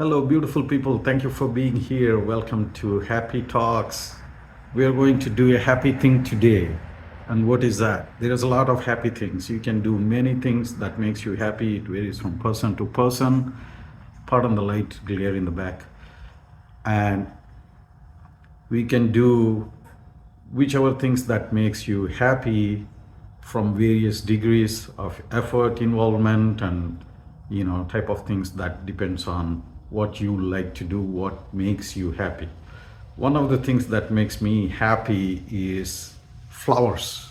Hello, beautiful people. Thank you for being here. Welcome to Happy Talks. We are going to do a happy thing today. And what is that? There is a lot of happy things. You can do many things that makes you happy. It varies from person to person. Pardon the light glare in the back. And we can do whichever things that makes you happy from various degrees of effort involvement and type of things that depends on what you like to do, what makes you happy. One of the things that makes me happy is flowers,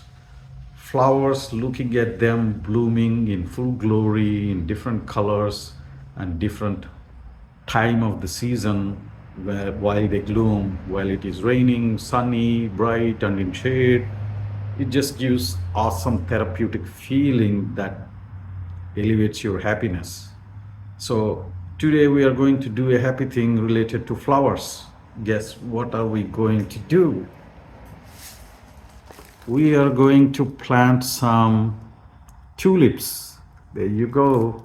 looking at them blooming in full glory in different colors and different time of the season, where while they bloom, while it is raining, sunny, bright, and in shade. It just gives awesome therapeutic feeling that elevates your happiness. So today we are going to do a happy thing related to flowers. Guess what are we going to do? We are going to plant some tulips. There you go.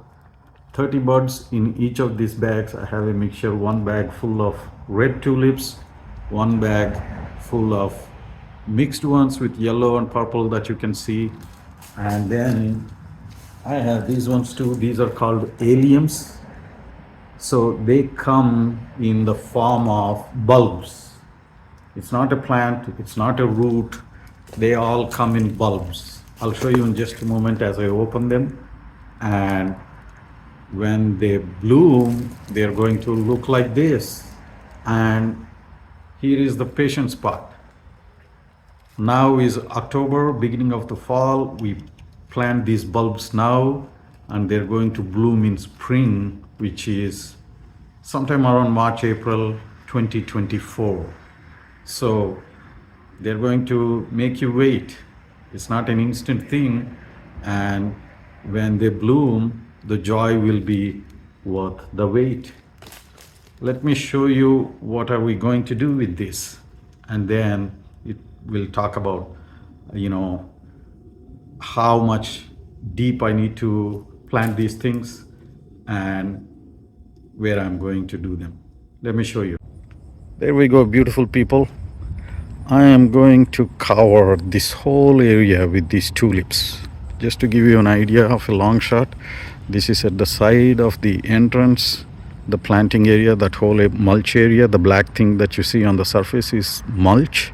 30 buds in each of these bags. I have a mixture, one bag full of red tulips, one bag full of mixed ones with yellow and purple that you can see. And then I have these ones too. These are called alliums. So they come in the form of bulbs. It's not a plant, it's not a root. They all come in bulbs. I'll show you in just a moment as I open them. And when they bloom, they're going to look like this. And here is the patience part. Now is October, beginning of the fall. We plant these bulbs now, and they're going to bloom in spring, which is sometime around March, April 2024. So they're going to make you wait. It's not an instant thing. And when they bloom, the joy will be worth the wait. Let me show you what are we going to do with this. And then it will talk about, how much deep I need to plant these things and where I'm going to do them. Let me show you. There we go, beautiful people. I am going to cover this whole area with these tulips. Just to give you an idea of a long shot, this is at the side of the entrance, the planting area, that whole mulch area. The black thing that you see on the surface is mulch.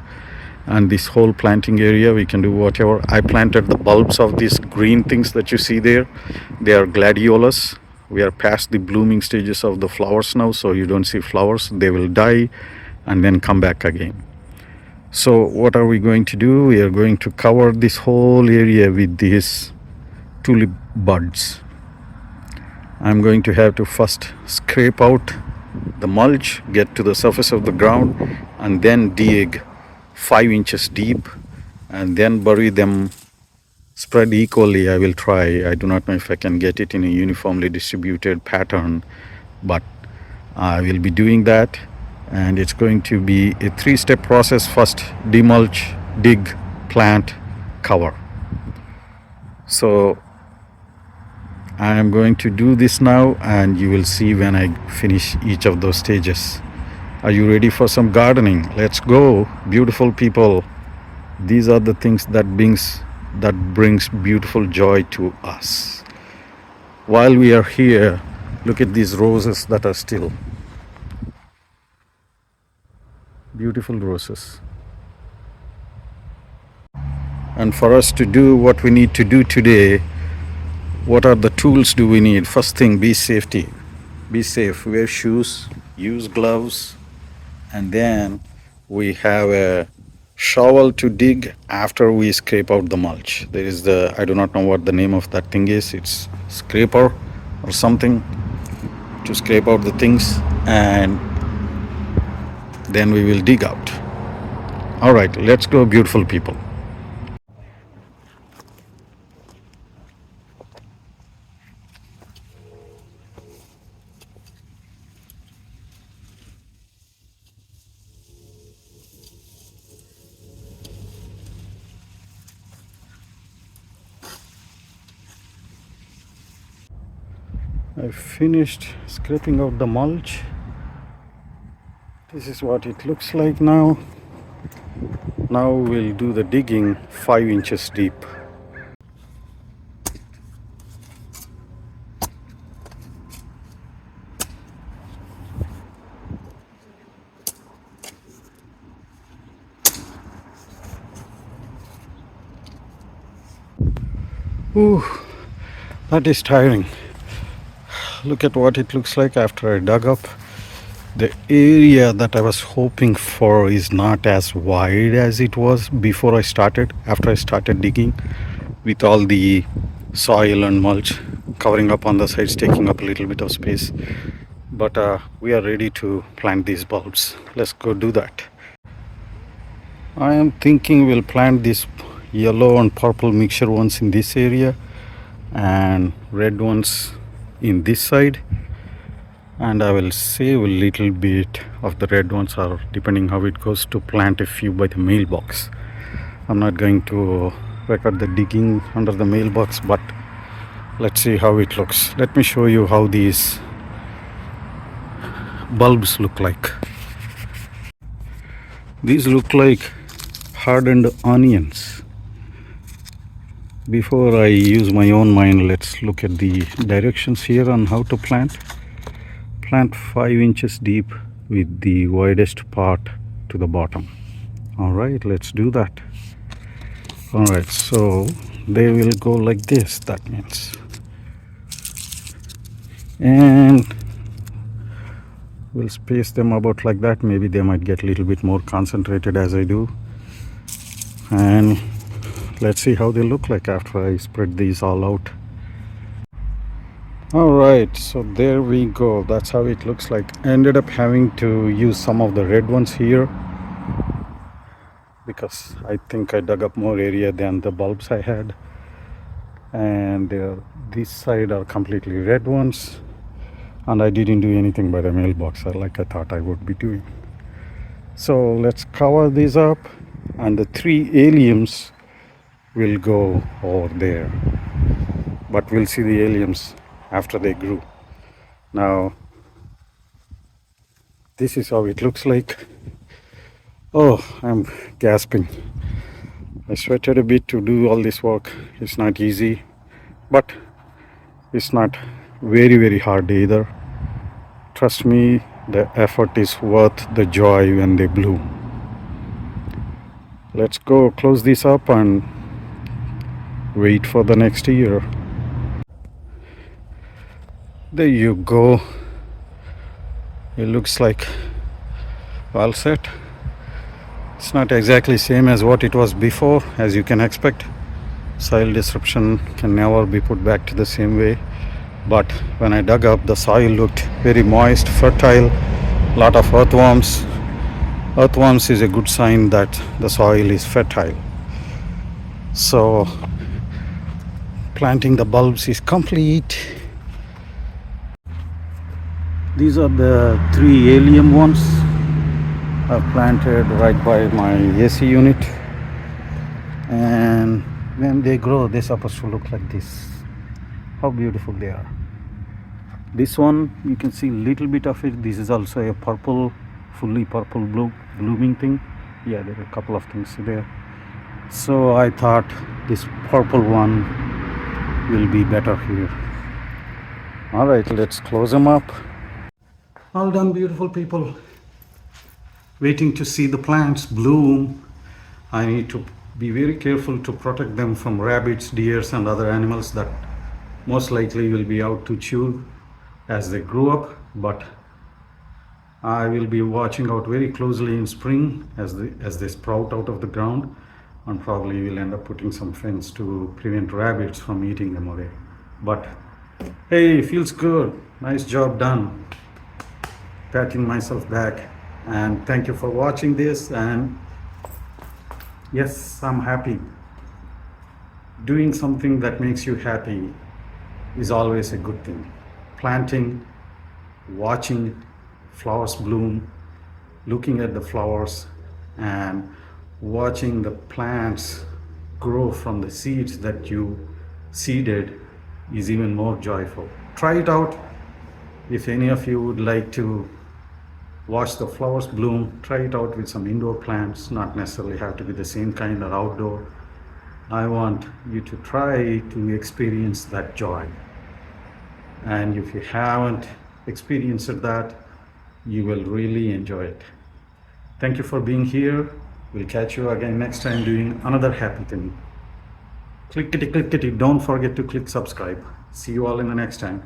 And this whole planting area, we can do whatever. I planted the bulbs of these green things that you see there. They are gladiolus. We are past the blooming stages of the flowers now, so you don't see flowers. They will die and then come back again. So what are we going to do? We are going to cover this whole area with these tulip buds. I'm going to have to first scrape out the mulch, get to the surface of the ground, and then dig 5 inches deep and then bury them spread equally. I will try. I do not know if I can get it in a uniformly distributed pattern, but I will be doing that. And it's going to be a 3-step process. First, demulch, dig, plant, cover. So I am going to do this now, and you will see when I finish each of those stages. Are you ready for some gardening? Let's go, beautiful people. These are the things that brings beautiful joy to us. While we are here, look at these roses that are still beautiful roses. And for us to do what we need to do today, what are the tools do we need? First thing, be safe. Wear shoes, use gloves, and then we have a shovel to dig after we scrape out the mulch. There is I do not know what the name of that thing is. It's scraper or something to scrape out the things, and then we will dig out. All right, let's go, beautiful people. I finished scraping out the mulch. This is what it looks like now. Now we'll do the digging 5 inches deep. Ooh, that is tiring. Look at what it looks like after I dug up. The area that I was hoping for is not as wide as it was before I started, after I started digging, with all the soil and mulch covering up on the sides, taking up a little bit of space. But we are ready to plant these bulbs. Let's go do that. I am thinking we'll plant these yellow and purple mixture ones in this area and red ones in this side, and I will save a little bit of the red ones, or depending how it goes, to plant a few by the mailbox. I'm not going to record the digging under the mailbox, but let's see how it looks. Let me show you how these bulbs look like. These look like hardened onions. Before I use my own mind, let's look at the directions here on how to plant. Plant 5 inches deep with the widest part to the bottom. All right, let's do that. All right, so they will go like this, that means. And we'll space them about like that. Maybe they might get a little bit more concentrated as I do. And let's see how they look like after I spread these all out. All right, so there we go. That's how it looks like. I ended up having to use some of the red ones here because I think I dug up more area than the bulbs I had. And this side are completely red ones. And I didn't do anything by the mailbox like I thought I would be doing. So let's cover these up, and the 3 alliums will go over there. But we'll see the alliums after they grew. Now, this is how it looks like. Oh, I'm gasping. I sweated a bit to do all this work. It's not easy, but it's not very, very hard either. Trust me, the effort is worth the joy when they bloom. Let's go close this up and wait for the next year. There you go. It looks like all set. It's not exactly same as what it was before, as you can expect. Soil disruption can never be put back to the same way. But when I dug up, the soil looked very moist, fertile, lot of earthworms. Earthworms is a good sign that the soil is fertile. So planting the bulbs is complete. These are the 3 allium ones I've planted right by my AC unit, and when they grow they're supposed to look like this. How beautiful they are. This one, you can see a little bit of it. This is also a purple, fully purple blooming thing. Yeah, there are a couple of things there. So I thought this purple one will be better here. All right, let's close them up. All done, beautiful people. Waiting to see the plants bloom. I need to be very careful to protect them from rabbits, deers, and other animals that most likely will be out to chew as they grow up. But I will be watching out very closely in spring as they sprout out of the ground, and probably will end up putting some fence to prevent rabbits from eating them away. But hey, feels good. Nice job done. Patting myself back. And thank you for watching this. And yes, I'm happy. Doing something that makes you happy is always a good thing. Planting, watching flowers bloom, looking at the flowers, and watching the plants grow from the seeds that you seeded is even more joyful. Try it out. If any of you would like to watch the flowers bloom, try it out with some indoor plants, not necessarily have to be the same kind or outdoor. I want you to try to experience that joy. And if you haven't experienced that, you will really enjoy it. Thank you for being here. We'll catch you again next time doing another happy thing. Clickety, clickety. Don't forget to click subscribe. See you all in the next time.